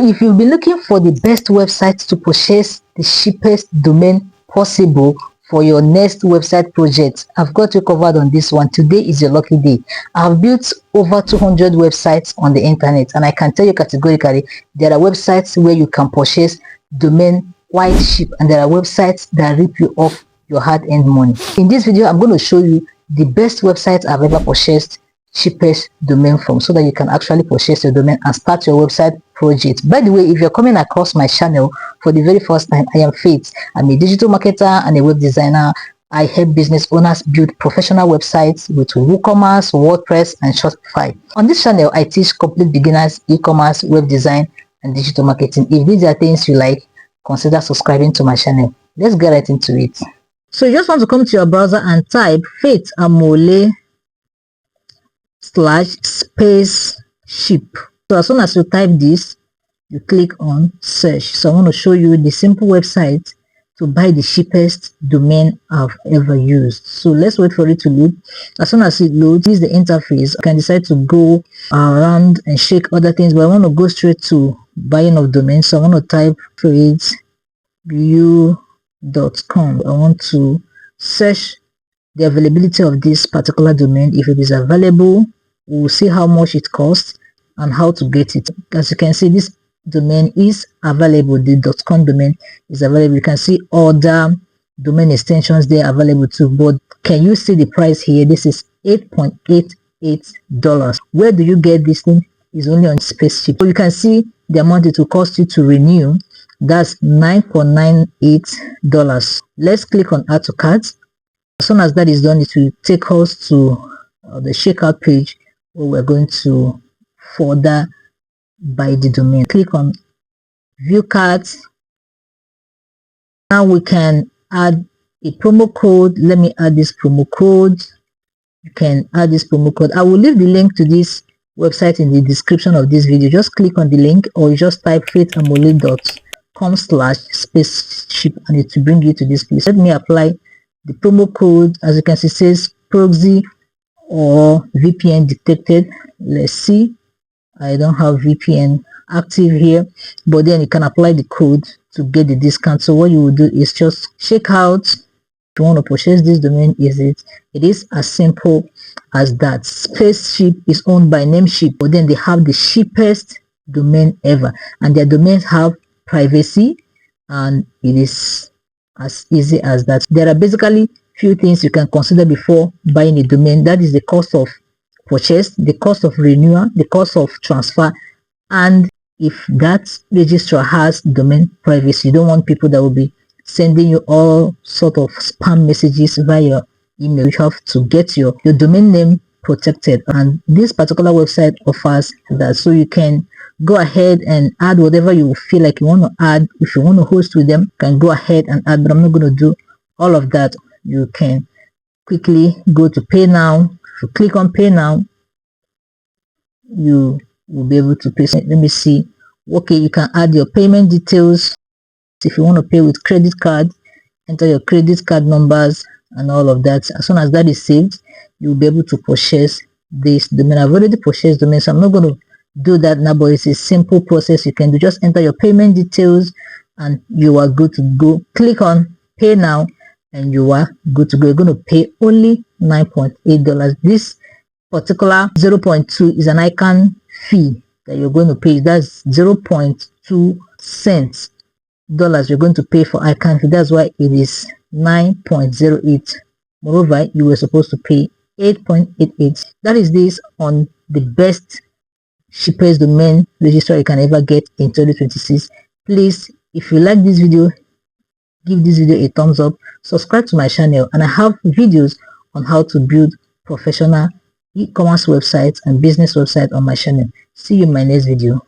If you've been looking for the best website to purchase the cheapest domain possible for your next website project, I've got you covered on this one. Today is your lucky day. I've built over 200 websites on the internet, and I can tell you categorically there are websites where you can purchase domain quite cheap, and there are websites that rip you off your hard-earned money. In this video, I'm going to show you the best websites I've ever purchased cheapest domain from, so that you can actually purchase your domain and start your website project. By the way, if you're coming across my channel for the very first time, I am Faith. I'm a digital marketer and a web designer. I help business owners build professional websites with WooCommerce, WordPress, and Shopify. On this channel, I teach complete beginners e-commerce, web design, and digital marketing. If these are things you like, consider subscribing to my channel. Let's get right into it. So you just want to come to your browser and type faithamole/spaceship. So as soon as you type this, you click on search. So I want to show you the simple website to buy the cheapest domain I've ever used. So let's wait for it to load. As soon as it loads, this is the interface. I can decide to go around and shake other things, but I want to go straight to buying of domains. So I want to type faithview.com. I want to search the availability of this particular domain. If it is available, we'll see how much it costs and how to get it. As you can see, this domain is available. The .com domain is available. You can see other domain extensions there available too, but can you see the price here? This is $8.88. Where do you get this thing? Is only on Spaceship. So you can see the amount it will cost you to renew. That's $9.98. Let's click on add to cart. As soon as that is done, it will take us to the checkout page where we're going to further buy the domain. Click on view cart. Now we can add a promo code. Let me add this promo code. You can add this promo code. I will leave the link to this website in the description of this video. Just click on the link, or you just type faithambole.com/spaceship and it will bring you to this place. Let me apply the promo code. As you can see, it says proxy or VPN detected. Let's see. I don't have VPN active here, but then you can apply the code to get the discount. So what you will do is just check out. If you want to purchase this domain, it is as simple as that. Spaceship is owned by Namecheap, but then they have the cheapest domain ever, and their domains have privacy, and it is as easy as that. There are basically few things you can consider before buying a domain. That is the cost of purchase, the cost of renewal, the cost of transfer, and if that registrar has domain privacy. You don't want people that will be sending you all sort of spam messages via email. You have to get your domain name protected, and this particular website offers that. So you can go ahead and add whatever you feel like you want to add. If you want to host with them, you can go ahead and add, but I'm not going to do all of that. You can quickly go to pay now. If you click on pay now, you will be able to pay. Let me see. Okay, you can add your payment details. If you want to pay with credit card, enter your credit card numbers and all of that. As soon as that is saved, you'll be able to purchase this domain. I've already purchased domain, so I'm not going to do that now, but it's a simple process you can do. Just enter your payment details and you are good to go. Click on pay now and you are good to go. You're going to pay only $9.8. This particular 0.2 is an icon fee that you're going to pay. That's 0.2 cents dollars you're going to pay for icon fee. That's why it is 9.08. Moreover, you were supposed to pay 8.88. That is this on the best cheapest domain registrar you can ever get in 2026. Please, if you like this video, give this video a thumbs up, subscribe to my channel, and I have videos on how to build professional e-commerce websites and business websites on my channel. See you in my next video.